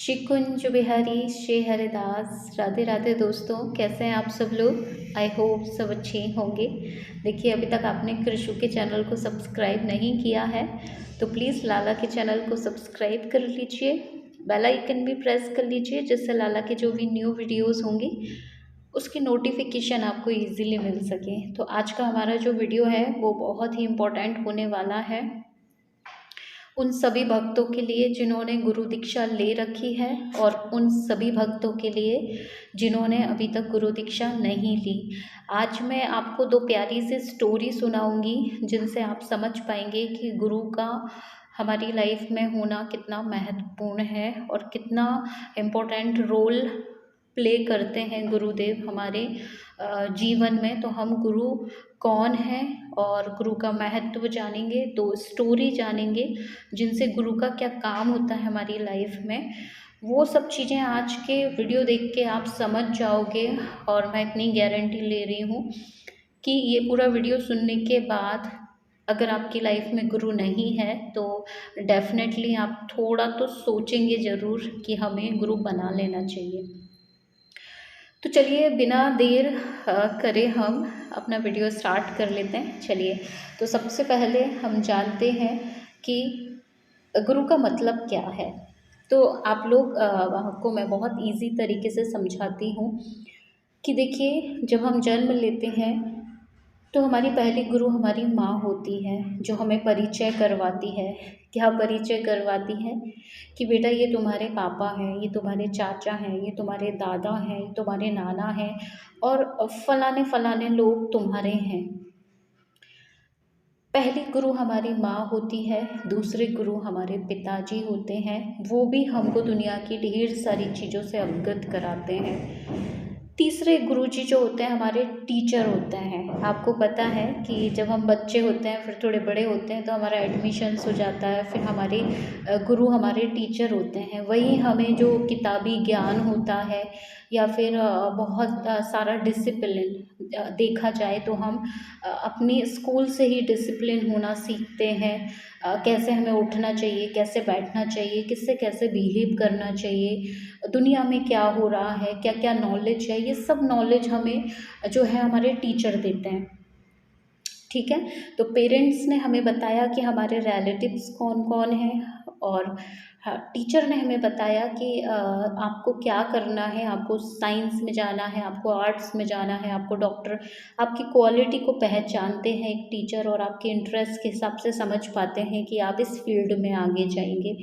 श्री कुंज बिहारी श्री हरिदास। राधे राधे दोस्तों, कैसे हैं आप सब लोग। आई होप सब अच्छे होंगे। देखिए, अभी तक आपने कृषु के चैनल को सब्सक्राइब नहीं किया है तो प्लीज़ लाला के चैनल को सब्सक्राइब कर लीजिए, बेल आइकन भी प्रेस कर लीजिए, जिससे लाला के जो भी न्यू वीडियोस होंगी उसकी नोटिफिकेशन आपको इजीली मिल सके। तो आज का हमारा जो वीडियो है वो बहुत ही इम्पोर्टेंट होने वाला है उन सभी भक्तों के लिए जिन्होंने गुरु दीक्षा ले रखी है और उन सभी भक्तों के लिए जिन्होंने अभी तक गुरु दीक्षा नहीं ली। आज मैं आपको दो प्यारी सी स्टोरी सुनाऊंगी जिनसे आप समझ पाएंगे कि गुरु का हमारी लाइफ में होना कितना महत्वपूर्ण है और कितना इम्पोर्टेंट रोल प्ले करते हैं गुरुदेव हमारे जीवन में। तो हम गुरु कौन है और गुरु का महत्व जानेंगे, दो स्टोरी जानेंगे जिनसे गुरु का क्या काम होता है हमारी लाइफ में। वो सब चीज़ें आज के वीडियो देख के आप समझ जाओगे और मैं इतनी गारंटी ले रही हूँ कि ये पूरा वीडियो सुनने के बाद अगर आपकी लाइफ में गुरु नहीं है तो डेफिनेटली आप थोड़ा तो सोचेंगे ज़रूर कि हमें गुरु बना लेना चाहिए। तो चलिए, बिना देर करे हम अपना वीडियो स्टार्ट कर लेते हैं। चलिए, तो सबसे पहले हम जानते हैं कि गुरु का मतलब क्या है। तो आप लोग को मैं बहुत इजी तरीके से समझाती हूँ कि देखिए, जब हम जन्म लेते हैं तो हमारी पहली गुरु हमारी माँ होती है, जो हमें परिचय करवाती है। क्या परिचय करवाती है कि बेटा ये तुम्हारे पापा हैं, ये तुम्हारे चाचा हैं, ये तुम्हारे दादा हैं, ये तुम्हारे नाना हैं और फलाने फलाने लोग तुम्हारे हैं। पहली गुरु हमारी माँ होती है, दूसरे गुरु हमारे पिताजी होते हैं। वो भी हमको दुनिया की ढेर सारी चीज़ों से अवगत कराते हैं। तीसरे गुरुजी जो होते हैं हमारे टीचर होते हैं। आपको पता है कि जब हम बच्चे होते हैं फिर थोड़े बड़े होते हैं तो हमारा एडमिशन्स हो जाता है, फिर हमारे गुरु हमारे टीचर होते हैं। वही हमें जो किताबी ज्ञान होता है या फिर बहुत सारा डिसिप्लिन देखा जाए तो हम अपनी स्कूल से ही डिसिप्लिन होना सीखते हैं। कैसे हमें उठना चाहिए, कैसे बैठना चाहिए, किससे कैसे बिहेव करना चाहिए, दुनिया में क्या हो रहा है, क्या क्या नॉलेज है, ये सब नॉलेज हमें जो है हमारे टीचर देते हैं। ठीक है, तो पेरेंट्स ने हमें बताया कि हमारे रिलेटिव्स कौन कौन हैं और टीचर ने हमें बताया कि आपको क्या करना है, आपको साइंस में जाना है, आपको आर्ट्स में जाना है, आपको डॉक्टर। आपकी क्वालिटी को पहचानते हैं एक टीचर और आपके इंटरेस्ट के हिसाब से समझ पाते हैं कि आप इस फील्ड में आगे जाएंगे।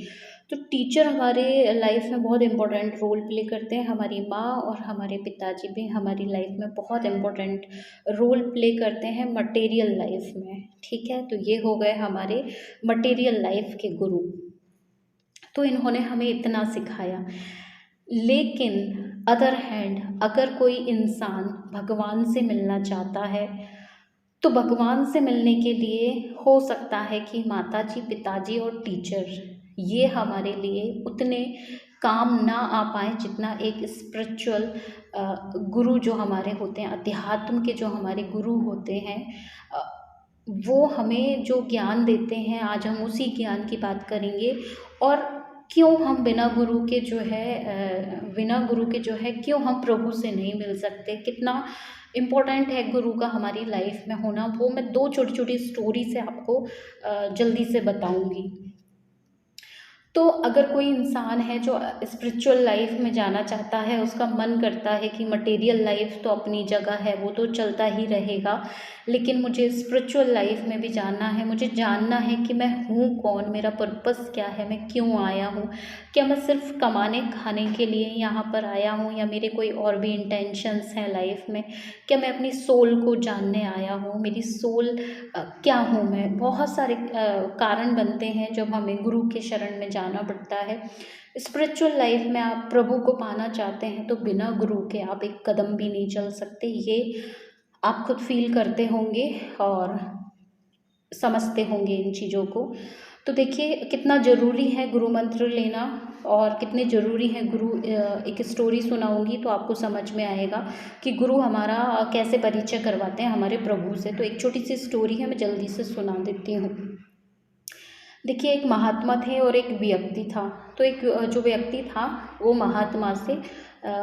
तो टीचर हमारे लाइफ में बहुत इम्पोर्टेंट रोल प्ले करते हैं। हमारी माँ और हमारे पिताजी भी हमारी लाइफ में बहुत इम्पोर्टेंट रोल प्ले करते हैं मटेरियल लाइफ में। ठीक है, तो ये हो गए हमारे मटेरियल लाइफ के गुरु। तो इन्होंने हमें इतना सिखाया। लेकिन अदर हैंड अगर कोई इंसान भगवान से मिलना चाहता है तो भगवान से मिलने के लिए हो सकता है कि माताजी, पिताजी और टीचर ये हमारे लिए उतने काम ना आ पाए जितना एक स्पिरिचुअल गुरु जो हमारे होते हैं, अध्यात्म के जो हमारे गुरु होते हैं, वो हमें जो ज्ञान देते हैं। आज हम उसी ज्ञान की बात करेंगे और क्यों हम बिना गुरु के जो है क्यों हम प्रभु से नहीं मिल सकते, कितना इम्पोर्टेंट है गुरु का हमारी लाइफ में होना। वो मैं दो छोटी छोटी स्टोरी से आपको जल्दी से बताऊंगी। तो अगर कोई इंसान है जो स्पिरिचुअल लाइफ में जाना चाहता है, उसका मन करता है कि मटेरियल लाइफ तो अपनी जगह है, वो तो चलता ही रहेगा, लेकिन मुझे स्पिरिचुअल लाइफ में भी जानना है, मुझे जानना है कि मैं हूँ कौन, मेरा पर्पस क्या है, मैं क्यों आया हूँ, क्या मैं सिर्फ कमाने खाने के लिए यहाँ पर आया हूँ या मेरे कोई और भी इंटेंशंस हैं लाइफ में, क्या मैं अपनी सोल को जानने आया हूँ, मेरी सोल क्या हूँ मैं। बहुत सारे कारण बनते हैं जब हमें गुरु के शरण में जाना पड़ता है। स्पिरिचुअल लाइफ में आप प्रभु को पाना चाहते हैं तो बिना गुरु के आप एक कदम भी नहीं चल सकते। ये आप खुद फील करते होंगे और समझते होंगे इन चीज़ों को। तो देखिए, कितना ज़रूरी है गुरु मंत्र लेना और कितने ज़रूरी है गुरु। एक स्टोरी सुनाऊंगी तो आपको समझ में आएगा कि गुरु हमारा कैसे परिचय करवाते हैं हमारे प्रभु से। तो एक छोटी सी स्टोरी है, मैं जल्दी से सुना देती हूँ। देखिए, एक महात्मा थे और एक व्यक्ति था। तो एक जो व्यक्ति था वो महात्मा से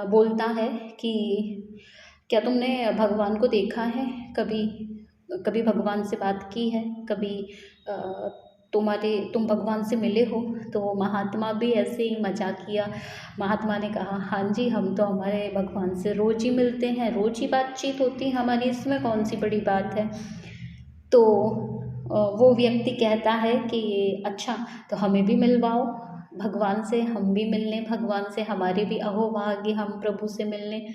बोलता है कि क्या तुमने भगवान को देखा है कभी? कभी भगवान से बात की है? कभी अ, तुम भगवान से मिले हो? तो वो महात्मा भी ऐसे ही मजाकिया महात्मा ने कहा, हाँ जी, हम तो हमारे भगवान से रोज़ ही मिलते हैं, रोज़ ही बातचीत होती है हमारी, इसमें कौन सी बड़ी बात है। तो वो व्यक्ति कहता है कि अच्छा, तो हमें भी मिलवाओ भगवान से, हम भी मिल लें भगवान से, हमारे भी अहोभाग्य हम प्रभु से मिल लें।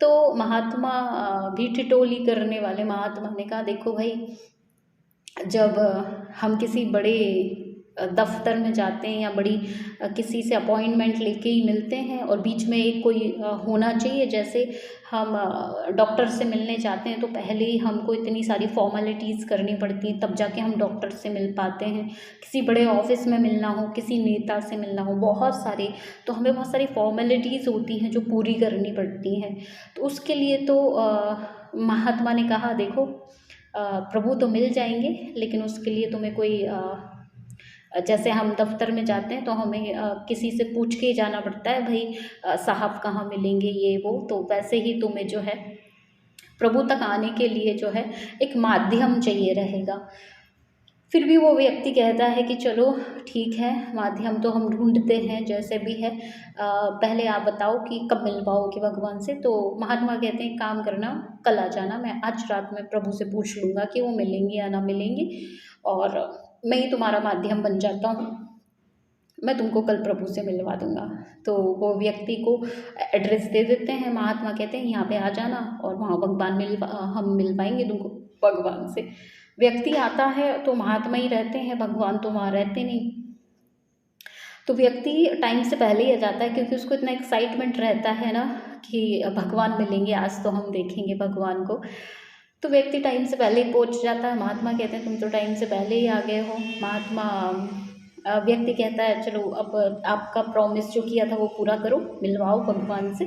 तो महात्मा भी ठिठोली करने वाले महात्मा ने कहा, देखो भाई, जब हम किसी बड़े दफ्तर में जाते हैं या बड़ी किसी से अपॉइंटमेंट लेके ही मिलते हैं, और बीच में एक कोई होना चाहिए, जैसे हम डॉक्टर से मिलने जाते हैं तो पहले ही हमको इतनी सारी फॉर्मेलिटीज़ करनी पड़ती हैं, तब जाके हम डॉक्टर से मिल पाते हैं। किसी बड़े ऑफिस में मिलना हो, किसी नेता से मिलना हो, बहुत सारे, तो हमें बहुत सारी फॉर्मेलिटीज़ होती हैं जो पूरी करनी पड़ती हैं। तो उसके लिए तो महात्मा ने कहा, देखो, प्रभु तो मिल जाएंगे, लेकिन उसके लिए तुम्हें कोई जैसे हम दफ्तर में जाते हैं तो हमें किसी से पूछ के ही जाना पड़ता है, भाई साहब कहाँ मिलेंगे, ये वो, तो वैसे ही तुम्हें जो है प्रभु तक आने के लिए जो है एक माध्यम चाहिए रहेगा। फिर भी वो व्यक्ति कहता है कि चलो ठीक है, माध्यम तो हम ढूंढते हैं जैसे भी है, पहले आप बताओ कि कब मिल पाओगे भगवान से। तो महात्मा कहते हैं, काम करना, कल आ जाना, मैं आज रात में प्रभु से पूछ लूँगा कि वो मिलेंगे या ना मिलेंगे, और मैं ही तुम्हारा माध्यम बन जाता हूँ, मैं तुमको कल प्रभु से मिलवा दूंगा। तो वो व्यक्ति को एड्रेस दे देते हैं, महात्मा कहते हैं यहाँ पे आ जाना, और वहाँ हम मिल पाएंगे तुमको भगवान से। व्यक्ति आता है तो महात्मा ही रहते हैं, भगवान तो वहाँ रहते नहीं। तो व्यक्ति टाइम से पहले ही आ जाता है, क्योंकि उसको इतना एक्साइटमेंट रहता है ना कि भगवान मिलेंगे, आज तो हम देखेंगे भगवान को। तो व्यक्ति टाइम से पहले ही पहुंच जाता है। महात्मा कहते हैं, तुम तो टाइम से पहले ही आ गए हो। महात्मा व्यक्ति कहता है, चलो अब आपका प्रॉमिस जो किया था वो पूरा करो, मिलवाओ भगवान से।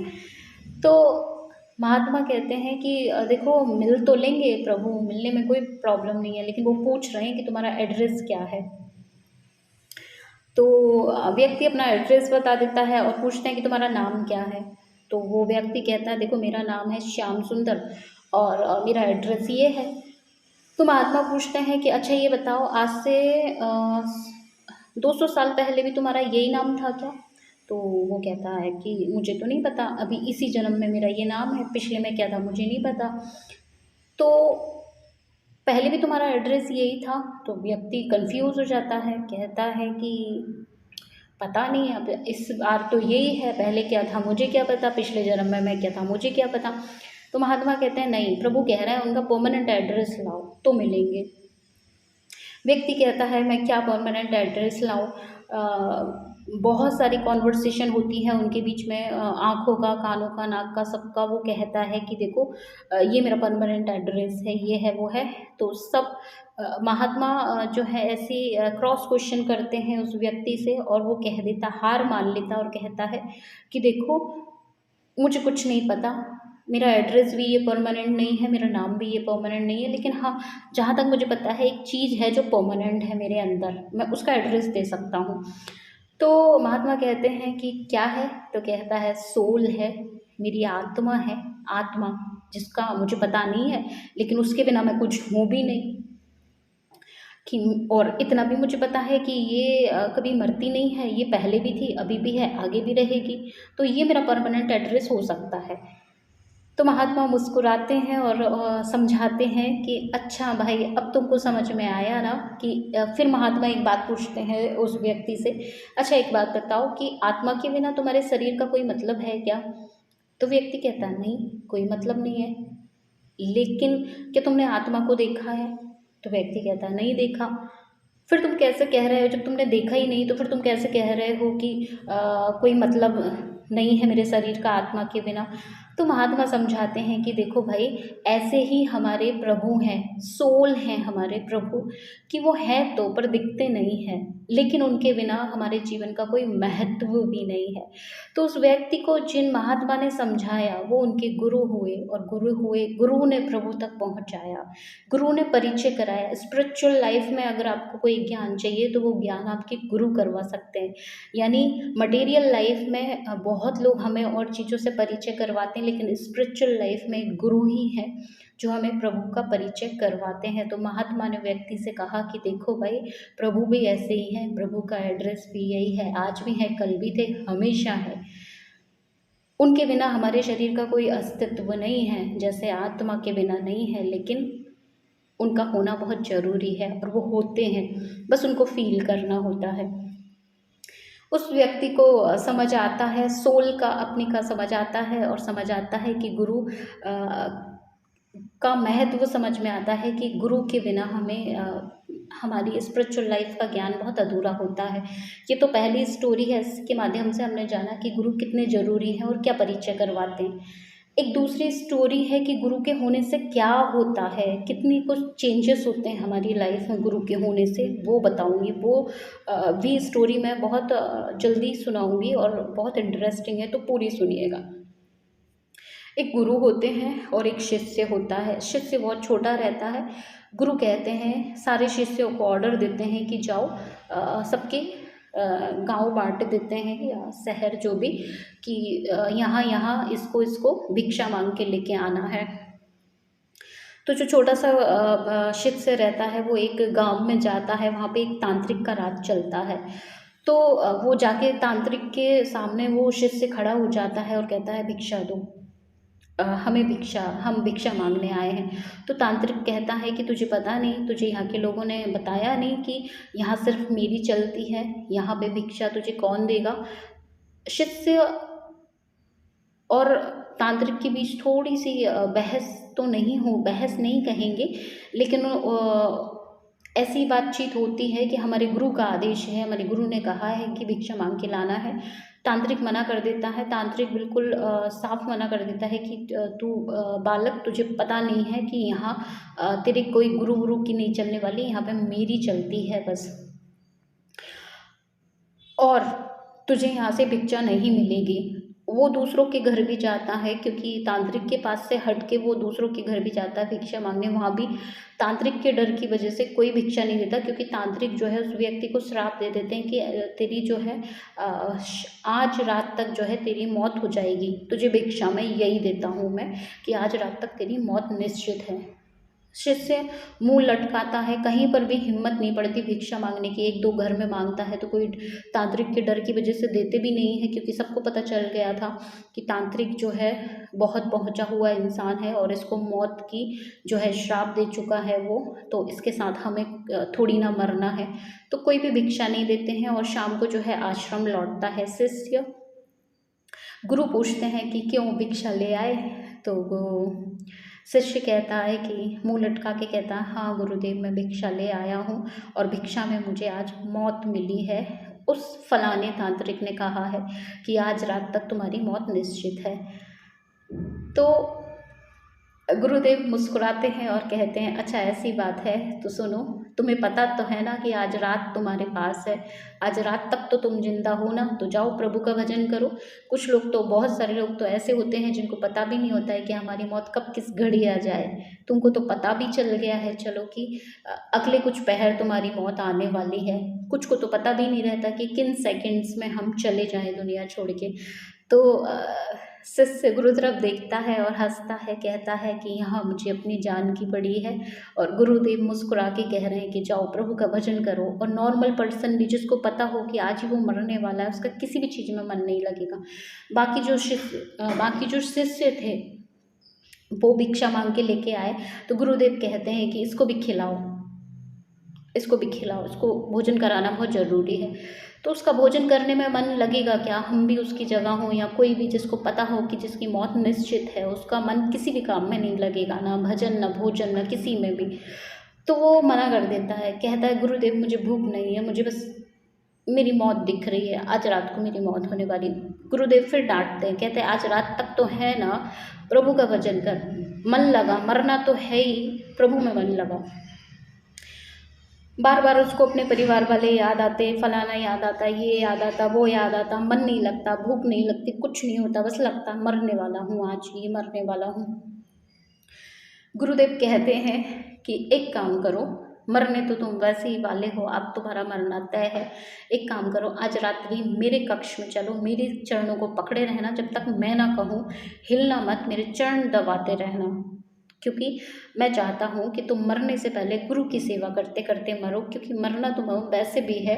तो महात्मा कहते हैं कि देखो, मिल तो लेंगे प्रभु, मिलने में कोई प्रॉब्लम नहीं है, लेकिन वो पूछ रहे हैं कि तुम्हारा एड्रेस क्या है। तो व्यक्ति अपना एड्रेस बता देता है और पूछते हैं कि तुम्हारा नाम क्या है। तो वो व्यक्ति कहता है, देखो, मेरा नाम है श्याम सुंदर और मेरा एड्रेस ये है। तो महात्मा पूछते हैं कि अच्छा ये बताओ, आज से 200 साल पहले भी तुम्हारा यही नाम था क्या? तो वो कहता है कि मुझे तो नहीं पता, अभी इसी जन्म में मेरा ये नाम है, पिछले में क्या था मुझे नहीं पता। तो पहले भी तुम्हारा एड्रेस यही था? तो व्यक्ति कंफ्यूज हो जाता है, कहता है कि पता नहीं, अब इस बार तो यही है, पहले क्या था मुझे क्या पता, पिछले जन्म में मैं क्या था मुझे क्या पता। तो महात्मा कहते हैं, नहीं, प्रभु कह रहे हैं उनका परमानेंट एड्रेस लाओ तो मिलेंगे। व्यक्ति कहता है, मैं क्या परमानेंट एड्रेस लाऊं? बहुत सारी कॉन्वर्सेशन होती है उनके बीच में, आँखों का, कानों का, नाक का, सबका। वो कहता है कि देखो, ये मेरा परमानेंट एड्रेस है, ये है, वो है। तो सब महात्मा जो है ऐसी क्रॉस क्वेश्चन करते हैं उस व्यक्ति से, और वो कह देता, हार मान लेता और कहता है कि देखो, मुझे कुछ नहीं पता, मेरा एड्रेस भी ये परमानेंट नहीं है, मेरा नाम भी ये परमानेंट नहीं है, लेकिन हाँ, जहाँ तक मुझे पता है, एक चीज़ है जो परमानेंट है मेरे अंदर, मैं उसका एड्रेस दे सकता हूँ। तो महात्मा कहते हैं कि क्या है? तो कहता है, सोल है, मेरी आत्मा है, आत्मा, जिसका मुझे पता नहीं है, लेकिन उसके बिना मैं कुछ हूँ भी नहीं। कि और इतना भी मुझे पता है कि ये कभी मरती नहीं है, ये पहले भी थी, अभी भी है, आगे भी रहेगी, तो ये मेरा परमानेंट एड्रेस हो सकता है। तो महात्मा मुस्कुराते हैं और समझाते हैं कि अच्छा भाई, अब तुमको समझ में आया ना कि फिर महात्मा एक बात पूछते हैं उस व्यक्ति से, अच्छा एक बात बताओ कि आत्मा के बिना तुम्हारे शरीर का कोई मतलब है क्या? तो व्यक्ति कहता है, नहीं, कोई मतलब नहीं है। लेकिन क्या तुमने आत्मा को देखा है? तो व्यक्ति कहता है, नहीं देखा। फिर तुम कैसे कह रहे हो, जब तुमने देखा ही नहीं तो फिर तुम कैसे कह रहे हो कि कोई मतलब नहीं है मेरे शरीर का आत्मा के बिना? तो महात्मा समझाते हैं कि देखो भाई, ऐसे ही हमारे प्रभु हैं, सोल हैं हमारे प्रभु, कि वो हैं तो पर दिखते नहीं हैं, लेकिन उनके बिना हमारे जीवन का कोई महत्व भी नहीं है। तो उस व्यक्ति को जिन महात्मा ने समझाया वो उनके गुरु हुए, और गुरु ने प्रभु तक पहुंचाया, गुरु ने परिचय कराया। स्पिरिचुअल लाइफ में अगर आपको कोई ज्ञान चाहिए तो वो ज्ञान आपके गुरु करवा सकते हैं। यानी मटेरियल लाइफ में बहुत लोग हमें और चीज़ों से परिचय करवाते हैं, लेकिन स्पिरिचुअल लाइफ में एक गुरु ही है जो हमें प्रभु का परिचय करवाते हैं। तो महात्मा ने व्यक्ति से कहा कि देखो भाई, प्रभु भी ऐसे ही हैं, प्रभु का एड्रेस भी यही है, आज भी है, कल भी थे, हमेशा है। उनके बिना हमारे शरीर का कोई अस्तित्व नहीं है, जैसे आत्मा के बिना नहीं है, लेकिन उनका होना बहुत ज़रूरी है, और वो होते हैं, बस उनको फील करना होता है। उस व्यक्ति को समझ आता है, सोल का अपनी का समझ आता है, और समझ आता है कि गुरु का महत्व समझ में आता है कि गुरु के बिना हमें हमारी स्पिरिचुअल लाइफ का ज्ञान बहुत अधूरा होता है। ये तो पहली स्टोरी है, इसके माध्यम से हमने जाना कि गुरु कितने ज़रूरी हैं और क्या परिचय करवाते हैं। एक दूसरी स्टोरी है कि गुरु के होने से क्या होता है, कितनी कुछ चेंजेस होते हैं हमारी लाइफ में गुरु के होने से, वो बताऊंगी। वो भी स्टोरी मैं बहुत जल्दी सुनाऊंगी और बहुत इंटरेस्टिंग है, तो पूरी सुनिएगा। एक गुरु होते हैं और एक शिष्य होता है। शिष्य बहुत छोटा रहता है। गुरु कहते हैं, सारे शिष्यों को ऑर्डर देते हैं कि जाओ सबके गांव बांट देते हैं या शहर जो भी, कि यहाँ यहाँ इसको इसको भिक्षा मांग के लेके आना है। तो जो छोटा सा शिष्य रहता है वो एक गांव में जाता है, वहाँ पे एक तांत्रिक का राज चलता है। तो वो जाके तांत्रिक के सामने वो शिष्य खड़ा हो जाता है और कहता है भिक्षा दो, हम भिक्षा मांगने आए हैं। तो तांत्रिक कहता है कि तुझे पता नहीं, तुझे यहाँ के लोगों ने बताया नहीं कि यहाँ सिर्फ मेरी चलती है, यहाँ पे भिक्षा तुझे कौन देगा। शिष्य और तांत्रिक के बीच थोड़ी सी बहस नहीं कहेंगे, लेकिन ऐसी बातचीत होती है कि हमारे गुरु का आदेश है, हमारे गुरु ने कहा है कि भिक्षा मांग के लाना है। तांत्रिक मना कर देता है, तांत्रिक बिल्कुल साफ मना कर देता है कि तू बालक, तुझे पता नहीं है कि यहाँ तेरे कोई गुरु की नहीं चलने वाली, यहाँ पे मेरी चलती है बस, और तुझे यहाँ से भिक्षा नहीं मिलेगी। वो दूसरों के घर भी जाता है, क्योंकि तांत्रिक के पास से हट के वो दूसरों के घर भी जाता है भिक्षा मांगने। वहाँ भी तांत्रिक के डर की वजह से कोई भिक्षा नहीं देता, क्योंकि तांत्रिक जो है उस व्यक्ति को श्राप दे देते हैं कि तेरी जो है आज रात तक जो है तेरी मौत हो जाएगी, तुझे भिक्षा में यही देता हूँ मैं कि आज रात तक तेरी मौत निश्चित है। शिष्य मुंह लटकाता है, कहीं पर भी हिम्मत नहीं पड़ती भिक्षा मांगने की। एक दो घर में मांगता है तो कोई तांत्रिक के डर की वजह से देते भी नहीं है, क्योंकि सबको पता चल गया था कि तांत्रिक जो है बहुत पहुंचा हुआ इंसान है और इसको मौत की जो है श्राप दे चुका है वो, तो इसके साथ हमें थोड़ी ना मरना है। तो कोई भी भिक्षा नहीं देते हैं, और शाम को जो है आश्रम लौटता है शिष्य। गुरु पूछते हैं कि क्यों भिक्षा ले आए, तो वो शिष्य कहता है कि मुंह लटका के कहता है, हाँ गुरुदेव, मैं भिक्षा ले आया हूँ और भिक्षा में मुझे आज मौत मिली है। उस फलाने तांत्रिक ने कहा है कि आज रात तक तुम्हारी मौत निश्चित है। तो गुरुदेव मुस्कुराते हैं और कहते हैं, अच्छा ऐसी बात है तो सुनो, तुम्हें पता तो है ना कि आज रात तुम्हारे पास है, आज रात तक तो तुम जिंदा हो ना, तो जाओ प्रभु का भजन करो। कुछ लोग तो, बहुत सारे लोग तो ऐसे होते हैं जिनको पता भी नहीं होता है कि हमारी मौत कब किस घड़ी आ जाए। तुमको तो पता भी चल गया है चलो कि अगले कुछ पहर तुम्हारी मौत आने वाली है, कुछ को तो पता भी नहीं रहता कि किन सेकेंड्स में हम चले जाएं दुनिया छोड़ के। तो शिष्य गुरु तरफ देखता है और हंसता है, कहता है कि यहाँ मुझे अपनी जान की पड़ी है, और गुरुदेव मुस्कुरा के कह रहे हैं कि जाओ प्रभु का भजन करो। और नॉर्मल पर्सन भी जिसको पता हो कि आज ही वो मरने वाला है, उसका किसी भी चीज़ में मन नहीं लगेगा। बाकी जो शिष्य थे वो भिक्षा मांग के लेके आए, तो गुरुदेव कहते हैं कि इसको भी खिलाओ, इसको भोजन कराना बहुत ज़रूरी है। तो उसका भोजन करने में मन लगेगा क्या, हम भी उसकी जगह हों, या कोई भी जिसको पता हो कि जिसकी मौत निश्चित है, उसका मन किसी भी काम में नहीं लगेगा, ना भजन, ना भोजन, ना किसी में भी। तो वो मना कर देता है, कहता है गुरुदेव मुझे भूख नहीं है, मुझे बस मेरी मौत दिख रही है, आज रात को मेरी मौत होने वाली। गुरुदेव फिर डांटते हैं, कहते हैं आज रात तक तो है ना, प्रभु का भजन कर, मन लगा, मरना तो है ही, प्रभु में मन लगा। बार बार उसको अपने परिवार वाले याद आते, फलाना याद आता, ये याद आता, वो याद आता, मन नहीं लगता, भूख नहीं लगती, कुछ नहीं होता, बस लगता मरने वाला हूँ, आज ये मरने वाला हूँ। गुरुदेव कहते हैं कि एक काम करो, मरने तो तुम वैसे ही वाले हो, अब तुम्हारा मरना तय है। एक काम करो, आज रात्रि मेरे कक्ष में चलो, मेरे चरणों को पकड़े रहना, जब तक मैं ना कहूँ हिलना मत, मेरे चरण दबाते रहना, क्योंकि मैं चाहता हूँ कि तुम मरने से पहले गुरु की सेवा करते करते मरो, क्योंकि मरना तुम्हें वैसे भी है,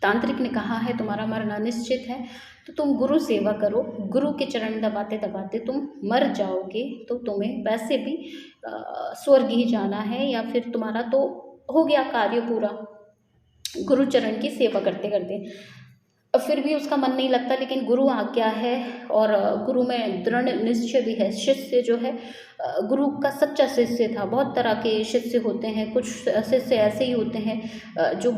तांत्रिक ने कहा है तुम्हारा मरना निश्चित है, तो तुम गुरु सेवा करो, गुरु के चरण दबाते दबाते तुम मर जाओगे, तो तुम्हें वैसे भी स्वर्ग ही जाना है, या फिर तुम्हारा तो हो गया कार्य पूरा गुरु चरण की सेवा करते करते। फिर भी उसका मन नहीं लगता, लेकिन गुरु आज्ञा है और गुरु में दृढ़ निश्चय भी है। शिष्य जो है गुरु का सच्चा शिष्य था। बहुत तरह के शिष्य होते हैं, कुछ शिष्य ऐसे ही होते हैं जो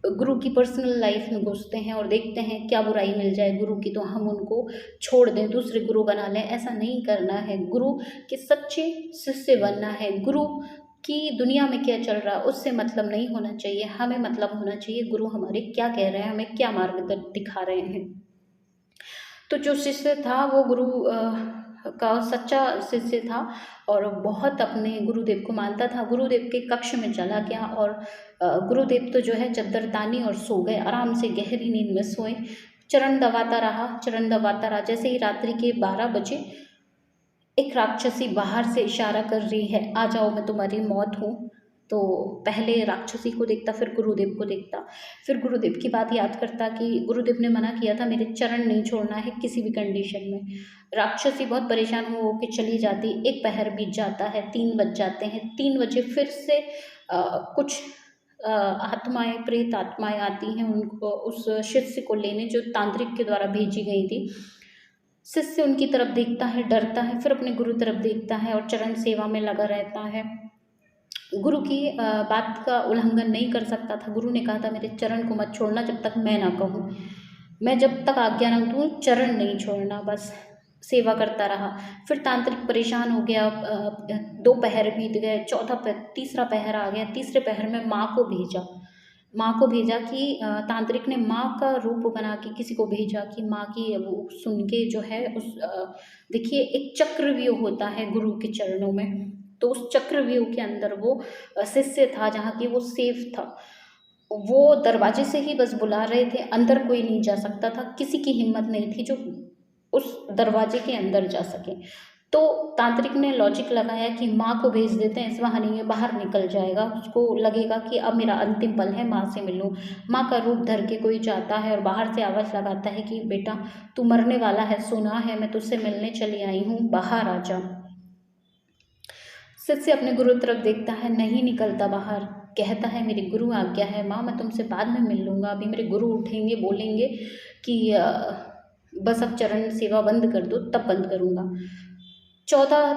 गुरु की पर्सनल लाइफ में घुसते हैं और देखते हैं क्या बुराई मिल जाए गुरु की तो हम उनको छोड़ दें, दूसरे गुरु बना लें। ऐसा नहीं करना है, गुरु के सच्चे शिष्य बनना है। गुरु की दुनिया में क्या चल रहा है उससे मतलब नहीं होना चाहिए, हमें मतलब होना चाहिए गुरु हमारे क्या कह रहे हैं, हमें क्या मार्ग दिखा रहे हैं। तो जो शिष्य था वो गुरु का सच्चा शिष्य था और बहुत अपने गुरुदेव को मानता था। गुरुदेव के कक्ष में चला गया और गुरुदेव तो जो है चद्दर तानी और सो गए, आराम से गहरी नींद में सोए। चरण दबाता रहा, चरण दबाता रहा। जैसे ही रात्रि के 12 बजे एक राक्षसी बाहर से इशारा कर रही है, आ जाओ मैं तुम्हारी मौत हूँ। तो पहले राक्षसी को देखता, फिर गुरुदेव को देखता, फिर गुरुदेव की बात याद करता कि गुरुदेव ने मना किया था मेरे चरण नहीं छोड़ना है किसी भी कंडीशन में। राक्षसी बहुत परेशान हो के चली जाती। एक पहर बीत जाता है, 3 बज जाते हैं। 3 बजे फिर से कुछ आत्माएं, प्रेत आत्माएं आती हैं उनको, उस शिष्य को लेने जो तांत्रिक के द्वारा भेजी गई थी। शिष्य उनकी तरफ देखता है, डरता है, फिर अपने गुरु तरफ देखता है और चरण सेवा में लगा रहता है। गुरु की बात का उल्लंघन नहीं कर सकता था। गुरु ने कहा था मेरे चरण को मत छोड़ना जब तक मैं ना कहूँ, मैं जब तक आज्ञा ना दूँ चरण नहीं छोड़ना। बस सेवा करता रहा। फिर तांत्रिक परेशान हो गया। 2 पहर बीत गए, तीसरा पहर आ गया। तीसरे पहर में माँ को भेजा कि तांत्रिक ने माँ का रूप बना के किसी को भेजा कि माँ की वो सुन के जो है उस देखिए एक चक्रव्यूह होता है गुरु के चरणों में, तो उस चक्रव्यूह के अंदर वो शिष्य था जहाँ की वो सेफ था। वो दरवाजे से ही बस बुला रहे थे, अंदर कोई नहीं जा सकता था, किसी की हिम्मत नहीं थी जो उस दरवाजे के अंदर जा सके। तो तांत्रिक ने लॉजिक लगाया कि माँ को भेज देते हैं, इस बहाने ये बाहर निकल जाएगा, उसको लगेगा कि अब मेरा अंतिम पल है, माँ से मिलूँ। माँ का रूप धर के कोई जाता है और बाहर से आवाज़ लगाता है कि बेटा तू मरने वाला है, सुना है, मैं तुझसे मिलने चली आई हूँ, बाहर आ जा। शिष्य अपने गुरु तरफ देखता है, नहीं निकलता बाहर। कहता है मेरी गुरु आज्ञा है माँ, मैं तुमसे बाद में मिल लूँगा, अभी मेरे गुरु उठेंगे, बोलेंगे कि बस अब चरण सेवा बंद कर दो, तब बंद करूँगा।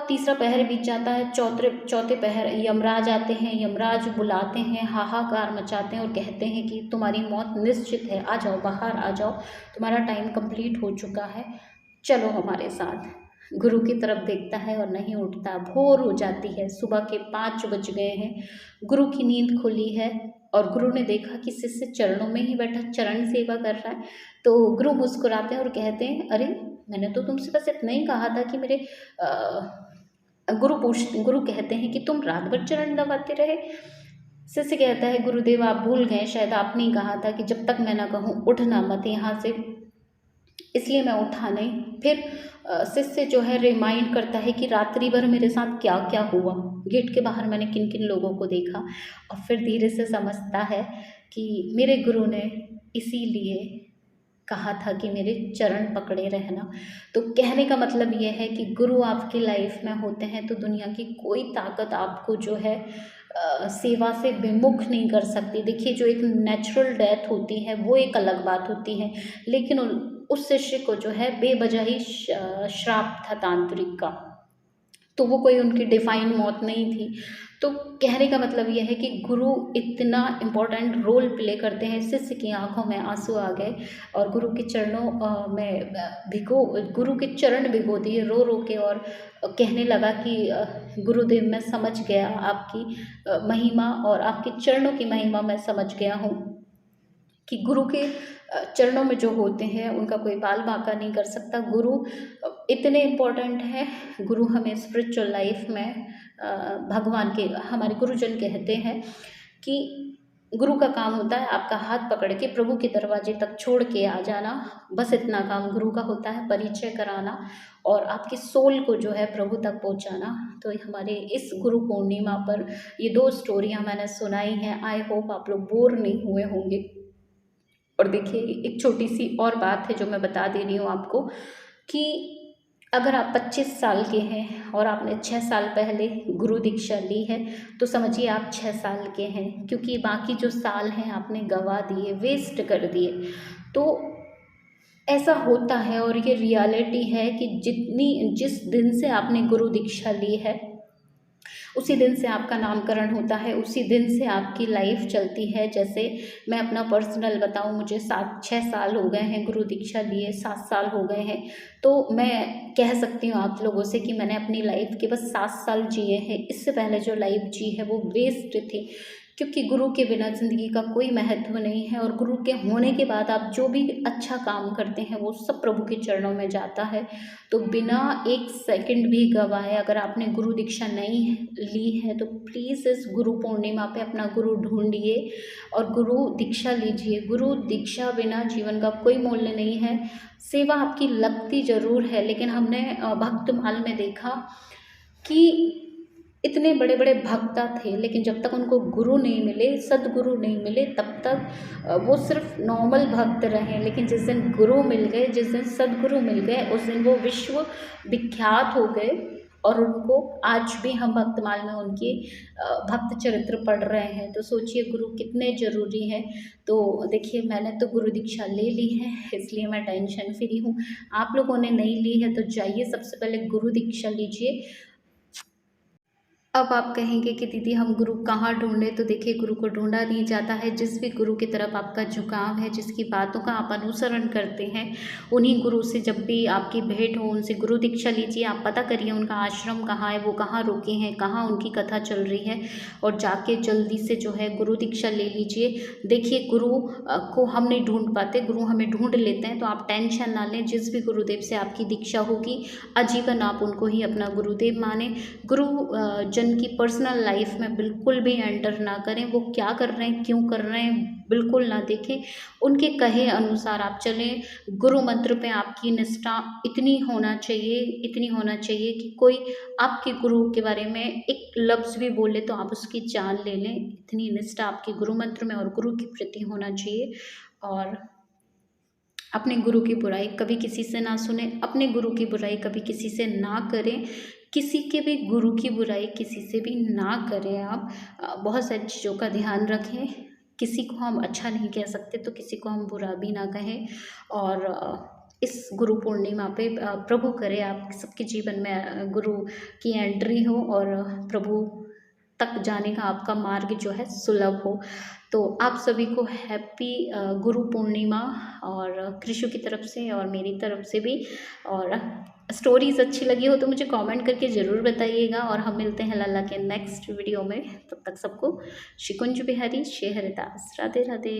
तीसरा पहर बीत जाता है। चौथे पहर यमराज आते हैं। यमराज बुलाते हैं, हाहाकार मचाते हैं और कहते हैं कि तुम्हारी मौत निश्चित है, आ जाओ, बाहर आ जाओ, तुम्हारा टाइम कंप्लीट हो चुका है, चलो हमारे साथ। गुरु की तरफ देखता है और नहीं उठता। भोर हो जाती है, सुबह के 5 बज गए हैं। गुरु की नींद खुली है और गुरु ने देखा कि शिष्य चरणों में ही बैठा चरण सेवा कर रहा है। तो गुरु मुस्कुराते हैं और कहते हैं अरे मैंने तो तुमसे बस इतना ही कहा था कि मेरे गुरु कहते हैं कि तुम रात भर चरण दबाते रहे। शिष्य कहता है गुरुदेव आप भूल गए, शायद आपने ही कहा था कि जब तक मैं ना कहूँ उठना मत यहाँ से, इसलिए मैं उठा नहीं। फिर शिष्य जो है रिमाइंड करता है कि रात्रि भर मेरे साथ क्या क्या हुआ, गेट के बाहर मैंने किन किन लोगों को देखा, और फिर धीरे से समझता है कि मेरे गुरु ने इसीलिए कहा था कि मेरे चरण पकड़े रहना। तो कहने का मतलब ये है कि गुरु आपकी लाइफ में होते हैं तो दुनिया की कोई ताकत आपको जो है सेवा से विमुख नहीं कर सकती। देखिए जो एक नेचुरल डेथ होती है वो एक अलग बात होती है, लेकिन उस शिष्य को जो है बेवजह ही श्राप था तांत्रिक का, तो वो कोई उनकी डिफाइन मौत नहीं थी। तो कहने का मतलब यह है कि गुरु इतना इम्पोर्टेंट रोल प्ले करते हैं। शिष्य की आंखों में आंसू आ गए और गुरु के चरणों में गुरु के चरण भिगो दिए रो रो के, और कहने लगा कि गुरुदेव मैं समझ गया आपकी महिमा, और आपके चरणों की महिमा मैं समझ गया हूँ कि गुरु के चरणों में जो होते हैं उनका कोई बाल बांका नहीं कर सकता। गुरु इतने इम्पोर्टेंट हैं। गुरु हमें स्पिरिचुअल लाइफ में भगवान के, हमारे गुरुजन कहते हैं कि गुरु का काम होता है आपका हाथ पकड़ के प्रभु के दरवाजे तक छोड़ के आ जाना। बस इतना काम गुरु का होता है, परिचय कराना और आपकी सोल को जो है प्रभु तक पहुंचाना। तो हमारे इस गुरु पूर्णिमा पर ये 2 स्टोरियां मैंने सुनाई हैं। आई होप आप लोग बोर नहीं हुए होंगे। और देखिए एक छोटी सी और बात है जो मैं बता दे रही हूँ आपको, कि अगर आप 25 साल के हैं और आपने 6 साल पहले गुरु दीक्षा ली है तो समझिए आप 6 साल के हैं, क्योंकि बाकी जो साल हैं आपने गंवा दिए, वेस्ट कर दिए। तो ऐसा होता है और ये रियलिटी है कि जिस दिन से आपने गुरु दीक्षा ली है उसी दिन से आपका नामकरण होता है, उसी दिन से आपकी लाइफ चलती है। जैसे मैं अपना पर्सनल बताऊं, मुझे 6 साल हो गए हैं गुरु दीक्षा लिए, 7 साल हो गए हैं। तो मैं कह सकती हूँ आप लोगों से कि मैंने अपनी लाइफ के बस 7 साल जिए हैं। इससे पहले जो लाइफ जी है वो वेस्ट थी, क्योंकि गुरु के बिना ज़िंदगी का कोई महत्व नहीं है। और गुरु के होने के बाद आप जो भी अच्छा काम करते हैं वो सब प्रभु के चरणों में जाता है। तो बिना 1 सेकंड भी गवाए अगर आपने गुरु दीक्षा नहीं ली है तो प्लीज़ इस गुरु पूर्णिमा पे अपना गुरु ढूंढिए और गुरु दीक्षा लीजिए। गुरु दीक्षा बिना जीवन का कोई मूल्य नहीं है। सेवा आपकी लगती ज़रूर है, लेकिन हमने भक्तमाल में देखा कि इतने बड़े बड़े भक्ता थे, लेकिन जब तक उनको गुरु नहीं मिले, सदगुरु नहीं मिले, तब तक वो सिर्फ नॉर्मल भक्त रहे। लेकिन जिस दिन गुरु मिल गए, जिस दिन सदगुरु मिल गए, उस दिन वो विश्व विख्यात हो गए। और उनको आज भी हम भक्तमाल में उनके भक्त चरित्र पढ़ रहे हैं। तो सोचिए गुरु कितने ज़रूरी हैं। तो देखिए मैंने तो गुरु दीक्षा ले ली है, इसलिए मैं टेंशन फ्री हूँ। आप लोगों ने नहीं ली है तो जाइए सबसे पहले गुरु दीक्षा लीजिए। अब आप कहेंगे कि दीदी हम गुरु कहाँ ढूंढें, तो देखिए गुरु को ढूंढा नहीं जाता है। जिस भी गुरु की तरफ आपका झुकाव है, जिसकी बातों का आप अनुसरण करते हैं, उन्हीं गुरु से जब भी आपकी भेंट हो उनसे गुरु दीक्षा लीजिए। आप पता करिए उनका आश्रम कहाँ है, वो कहाँ रुके हैं, कहाँ उनकी कथा चल रही है, और जाके जल्दी से जो है गुरु दीक्षा ले लीजिए। देखिए गुरु को हम नहीं ढूंढ पाते, गुरु हमें ढूंढ लेते हैं। तो आप टेंशन ना लें, जिस भी गुरुदेव से आपकी दीक्षा होगी आजीवन आप उनको ही अपना गुरुदेव माने। गुरु जन की पर्सनल लाइफ में बिल्कुल भी एंटर ना करें। वो क्या कर रहे हैं, क्यों कर रहे हैं, बिल्कुल ना देखें। उनके कहे अनुसार आप चलें। गुरु मंत्र पे आपकी निष्ठा इतनी होना चाहिए कि कोई आपके गुरु के बारे में एक लफ्ज़ भी बोले तो आप उसकी जान ले लें। इतनी निष्ठा आपके गुरु मंत्र में और गुरु के प्रति होना चाहिए। और अपने गुरु की बुराई कभी किसी से ना सुने, अपने गुरु की बुराई कभी किसी से ना करें। किसी के भी गुरु की बुराई किसी से भी ना करें। आप बहुत सारी चीज़ों का ध्यान रखें। किसी को हम अच्छा नहीं कह सकते तो किसी को हम बुरा भी ना कहें। और इस गुरु पूर्णिमा पे प्रभु करे आप सबके जीवन में गुरु की एंट्री हो और प्रभु तक जाने का आपका मार्ग जो है सुलभ हो। तो आप सभी को हैप्पी गुरु पूर्णिमा, और कृषु की तरफ से और मेरी तरफ से भी। और स्टोरीज़ अच्छी लगी हो तो मुझे कमेंट करके ज़रूर बताइएगा। और हम मिलते हैं लाला के नेक्स्ट वीडियो में। तब तक सबको श्री कुंज बिहारी श्री हरिदास, राधे राधे।